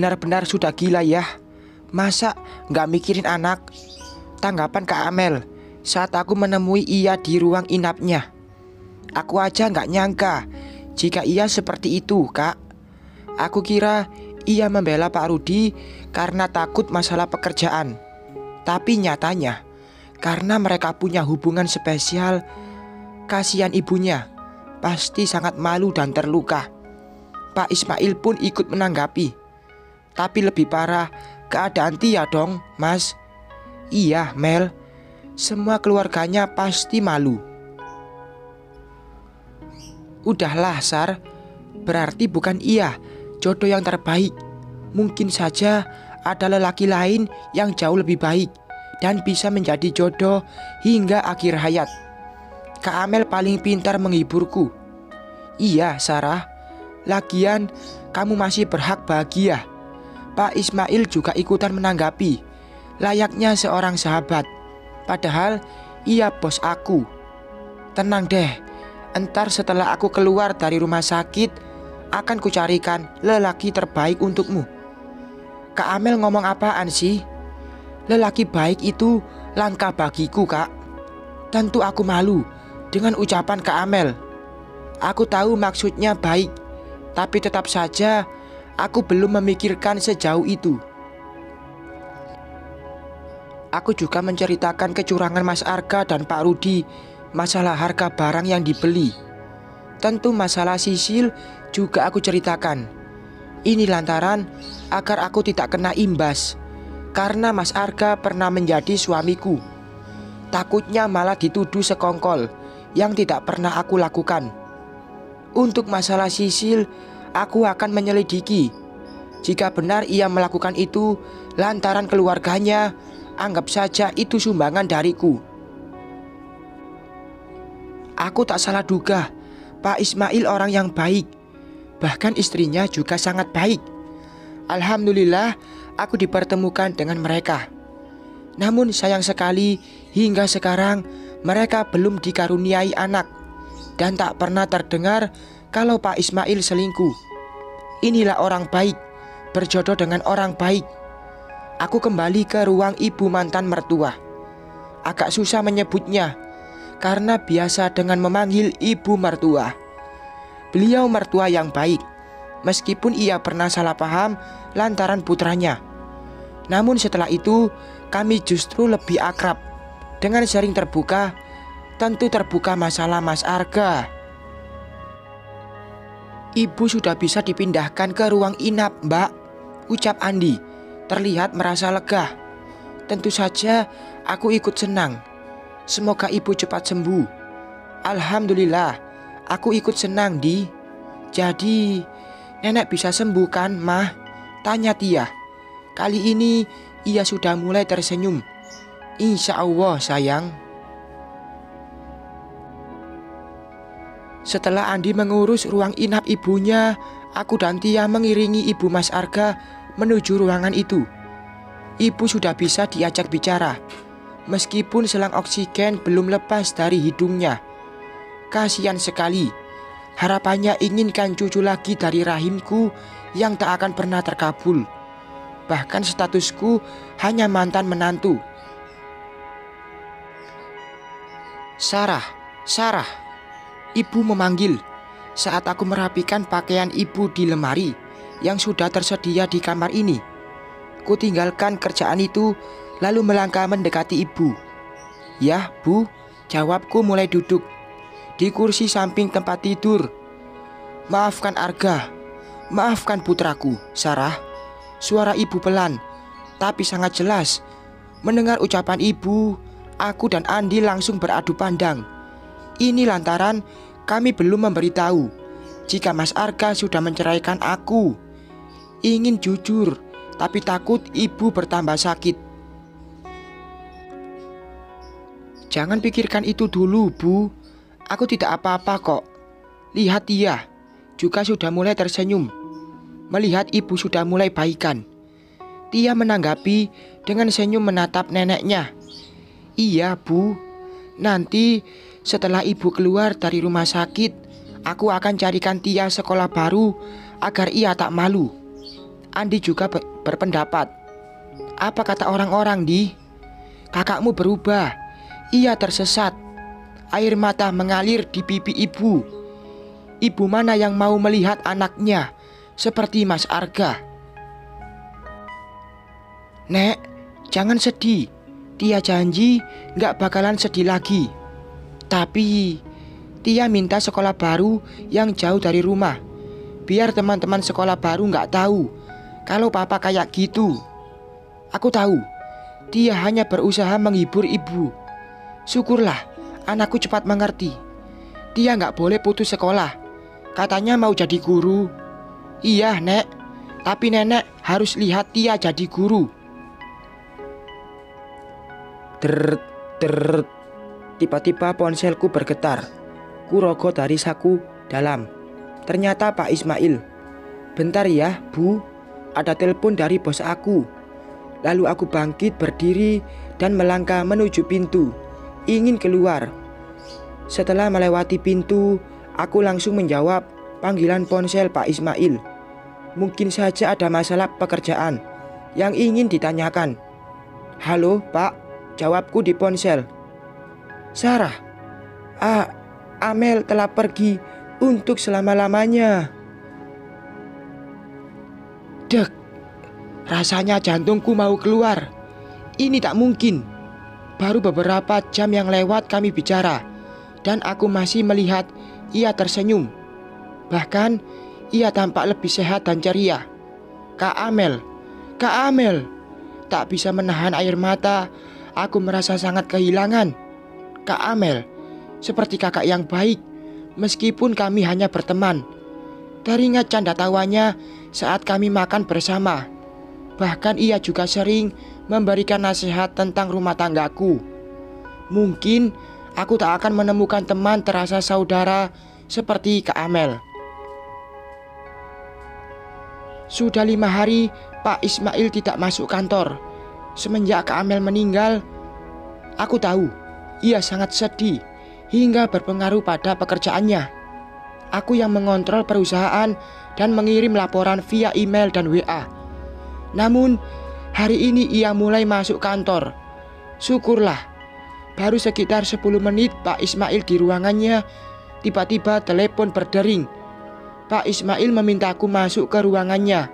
benar-benar sudah gila ya. Masa nggak mikirin anak? Tanggapan Kak Amel saat aku menemui ia di ruang inapnya. Aku aja nggak nyangka jika ia seperti itu, Kak. Aku kira ia membela Pak Rudi karena takut masalah pekerjaan. Tapi nyatanya karena mereka punya hubungan spesial. Kasihan ibunya, pasti sangat malu dan terluka. Pak Ismail pun ikut menanggapi. Tapi lebih parah keadaan Tia dong, Mas. Iya, Mel. Semua keluarganya pasti malu. Udahlah, Sar. Berarti bukan ia jodoh yang terbaik. Mungkin saja ada lelaki lain yang jauh lebih baik dan bisa menjadi jodoh hingga akhir hayat. Kak Amel paling pintar menghiburku. Iya, Sarah. Lagian kamu masih berhak bahagia. Pak Ismail juga ikutan menanggapi, layaknya seorang sahabat. Padahal ia bos aku. Tenang deh, entar setelah aku keluar dari rumah sakit akan kucarikan lelaki terbaik untukmu. Kak Amel ngomong apaan sih? Lelaki baik itu langka bagiku, Kak. Tentu aku malu dengan ucapan Kak Amel. Aku tahu maksudnya baik, tapi tetap saja aku belum memikirkan sejauh itu. Aku juga menceritakan kecurangan Mas Arga dan Pak Rudi masalah harga barang yang dibeli. Tentu masalah Sisil juga aku ceritakan. Ini lantaran agar aku tidak kena imbas, karena Mas Arga pernah menjadi suamiku. Takutnya malah dituduh sekongkol yang tidak pernah aku lakukan. Untuk masalah Sisil, aku akan menyelidiki. Jika benar ia melakukan itu lantaran keluarganya, anggap saja itu sumbangan dariku. Aku tak salah duga, Pak Ismail orang yang baik. Bahkan istrinya juga sangat baik. Alhamdulillah aku dipertemukan dengan mereka. Namun sayang sekali hingga sekarang mereka belum dikaruniai anak. Dan tak pernah terdengar kalau Pak Ismail selingkuh. Inilah orang baik, berjodoh dengan orang baik. Aku kembali ke ruang ibu mantan mertua. Agak susah menyebutnya karena biasa dengan memanggil ibu mertua. Beliau mertua yang baik, meskipun ia pernah salah paham lantaran putranya. Namun setelah itu kami justru lebih akrab. Dengan sering terbuka, tentu terbuka masalah Mas Arga. Ibu sudah bisa dipindahkan ke ruang inap, Mbak, ucap Andi, terlihat merasa lega. Tentu saja aku ikut senang. Semoga ibu cepat sembuh. Alhamdulillah, aku ikut senang, Di. Jadi, nenek bisa sembuh kan, Mah? Tanya Tia. Kali ini ia sudah mulai tersenyum. Insya Allah, sayang. Setelah Andi mengurus ruang inap ibunya, aku dan Tia mengiringi ibu Mas Arga menuju ruangan itu. Ibu sudah bisa diajak bicara, meskipun selang oksigen belum lepas dari hidungnya. Kasihan sekali. Harapannya inginkan cucu lagi dari rahimku yang tak akan pernah terkabul. Bahkan statusku hanya mantan menantu. Sarah, Sarah. Ibu memanggil saat aku merapikan pakaian ibu di lemari yang sudah tersedia di kamar ini. Ku tinggalkan kerjaan itu lalu melangkah mendekati ibu. Ya, Bu, jawabku mulai duduk di kursi samping tempat tidur. Maafkan Arga, maafkan putraku, Sarah. Suara ibu pelan, tapi sangat jelas. Mendengar ucapan ibu, aku dan Andi langsung beradu pandang. Ini lantaran kami belum memberitahu jika Mas Arga sudah menceraikan aku. Ingin jujur, tapi takut ibu bertambah sakit. Jangan pikirkan itu dulu, Bu. Aku tidak apa-apa kok. Lihat dia, juga sudah mulai tersenyum. Melihat ibu sudah mulai baikan. Tia menanggapi dengan senyum menatap neneknya. Iya, Bu. Nanti setelah ibu keluar dari rumah sakit, aku akan carikan Tia sekolah baru agar ia tak malu. Andi juga berpendapat. Apa kata orang-orang, Di? Kakakmu berubah. Ia tersesat. Air mata mengalir di pipi ibu. Ibu mana yang mau melihat anaknya seperti Mas Arga? Nek, jangan sedih. Tia janji gak bakalan sedih lagi. Tapi Tia minta sekolah baru yang jauh dari rumah, biar teman-teman sekolah baru gak tahu kalau papa kayak gitu. Aku tahu Tia hanya berusaha menghibur ibu. Syukurlah anakku cepat mengerti. Tia gak boleh putus sekolah. Katanya mau jadi guru. Iya, Nek. Tapi nenek harus lihat Tia jadi guru. Deret, deret. Tiba-tiba ponselku bergetar. Kurogo dari saku dalam. Ternyata Pak Ismail. Bentar ya, Bu. Ada telepon dari bos aku. Lalu aku bangkit berdiri dan melangkah menuju pintu. Ingin keluar. Setelah melewati pintu, aku langsung menjawab panggilan ponsel Pak Ismail. Mungkin saja ada masalah pekerjaan yang ingin ditanyakan. Halo, Pak. Jawabku di ponsel. Sarah, Amel telah pergi untuk selama-lamanya. Dek, rasanya jantungku mau keluar. Ini tak mungkin. Baru beberapa jam yang lewat kami bicara, dan aku masih melihat ia tersenyum. Bahkan ia tampak lebih sehat dan ceria. Kak Amel, Kak Amel. Tak bisa menahan air mata. Aku merasa sangat kehilangan Kak Amel, seperti kakak yang baik, meskipun kami hanya berteman. Teringat canda tawanya saat kami makan bersama. Bahkan ia juga sering memberikan nasihat tentang rumah tanggaku. Mungkin aku tak akan menemukan teman terasa saudara seperti Kak Amel. Sudah 5 hari Pak Ismail tidak masuk kantor. Semenjak Kak Amel meninggal, aku tahu ia sangat sedih hingga berpengaruh pada pekerjaannya. Aku yang mengontrol perusahaan dan mengirim laporan via email dan WA. Namun hari ini ia mulai masuk kantor. Syukurlah. Baru sekitar 10 menit Pak Ismail di ruangannya, tiba-tiba telepon berdering. Pak Ismail memintaku masuk ke ruangannya.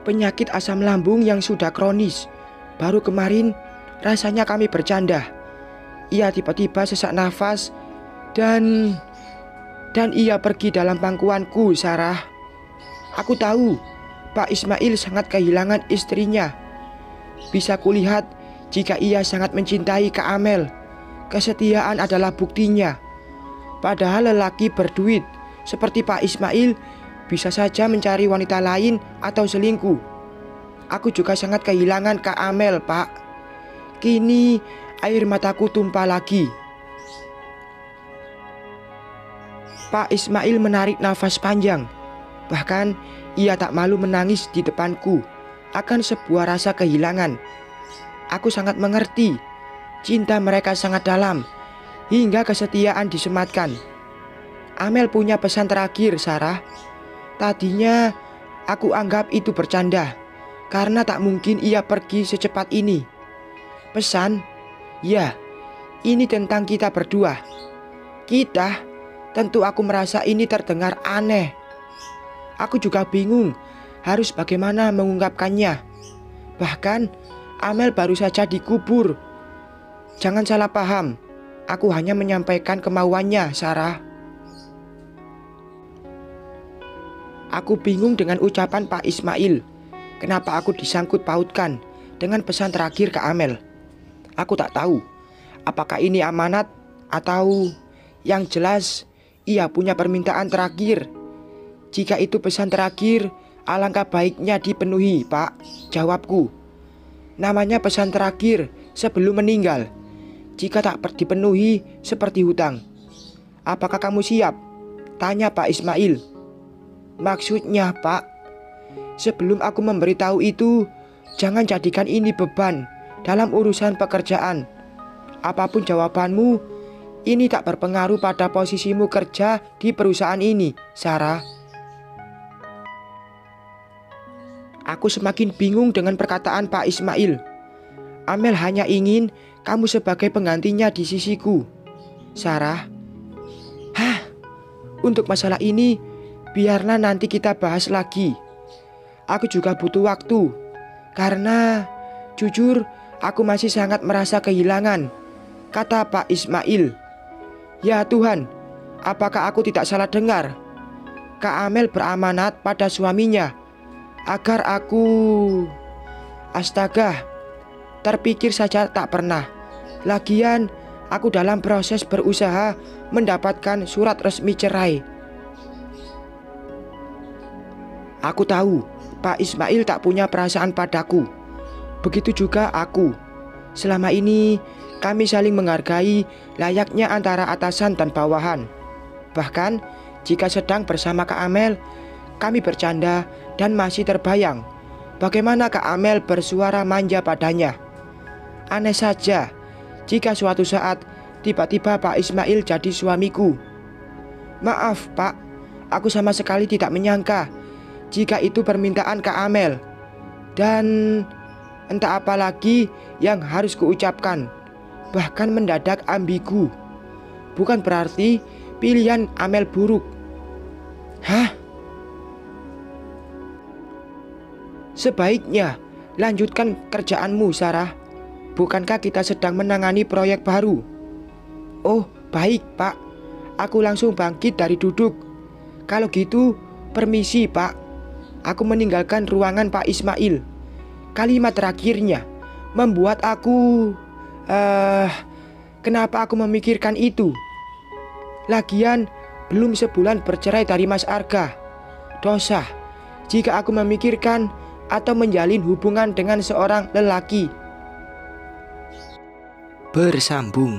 Penyakit asam lambung yang sudah kronis. Baru kemarin rasanya kami bercanda. Ia tiba-tiba sesak nafas dan ia pergi dalam pangkuanku, Sarah. Aku tahu Pak Ismail sangat kehilangan istrinya. Bisa kulihat jika ia sangat mencintai Kak Amel. Kesetiaan adalah buktinya. Padahal lelaki berduit seperti Pak Ismail bisa saja mencari wanita lain atau selingkuh. Aku juga sangat kehilangan Kak Amel, Pak. Kini air mataku tumpah lagi. Pak Ismail menarik nafas panjang. Bahkan ia tak malu menangis di depanku akan sebuah rasa kehilangan. Aku sangat mengerti. Cinta mereka sangat dalam hingga kesetiaan disematkan. Amel punya pesan terakhir, Sarah. Tadinya aku anggap itu bercanda karena tak mungkin ia pergi secepat ini. Pesan? Ya, ini tentang kita berdua. Kita? Tentu aku merasa ini terdengar aneh. Aku juga bingung harus bagaimana mengungkapkannya. Bahkan Amel baru saja dikubur. Jangan salah paham. Aku hanya menyampaikan kemauannya, Sarah. Aku bingung dengan ucapan Pak Ismail. Kenapa aku disangkut pautkan dengan pesan terakhir ke Amel? Aku tak tahu apakah ini amanat atau yang jelas ia punya permintaan terakhir. Jika itu pesan terakhir, alangkah baiknya dipenuhi, Pak. Jawabku. Namanya pesan terakhir sebelum meninggal. Jika tak dipenuhi seperti hutang. Apakah kamu siap? Tanya Pak Ismail. Maksudnya, Pak, sebelum aku memberitahu itu, jangan jadikan ini beban dalam urusan pekerjaan. Apapun jawabanmu, ini tak berpengaruh pada posisimu kerja di perusahaan ini, Sarah. Aku semakin bingung dengan perkataan Pak Ismail. Amel hanya ingin kamu sebagai penggantinya di sisiku. Sarah. Hah? Untuk masalah ini, biarlah nanti kita bahas lagi. Aku juga butuh waktu. Karena, jujur, aku masih sangat merasa kehilangan, kata Pak Ismail. Ya Tuhan, apakah aku tidak salah dengar? Kak Amel beramanat pada suaminya agar aku... Astaga, terpikir saja tak pernah. Lagian, aku dalam proses berusaha mendapatkan surat resmi cerai. Aku tahu Pak Ismail tak punya perasaan padaku. Begitu juga aku. Selama ini kami saling menghargai layaknya antara atasan dan bawahan. Bahkan jika sedang bersama Kak Amel, kami bercanda dan masih terbayang bagaimana Kak Amel bersuara manja padanya. Aneh saja jika suatu saat tiba-tiba Pak Ismail jadi suamiku. Maaf Pak, aku sama sekali tidak menyangka jika itu permintaan Kak Amel. Dan entah apa lagi yang harus kuucapkan, bahkan mendadak ambigu. Bukan berarti pilihan Amel buruk. Hah? Sebaiknya lanjutkan kerjaanmu, Sarah. Bukankah kita sedang menangani proyek baru? Oh, baik, Pak. Aku langsung bangkit dari duduk. Kalau gitu, permisi, Pak. Aku meninggalkan ruangan Pak Ismail. Kalimat terakhirnya membuat aku... kenapa aku memikirkan itu? Lagian, belum sebulan bercerai dari Mas Arga. Dosa jika aku memikirkan atau menjalin hubungan dengan seorang lelaki. Bersambung.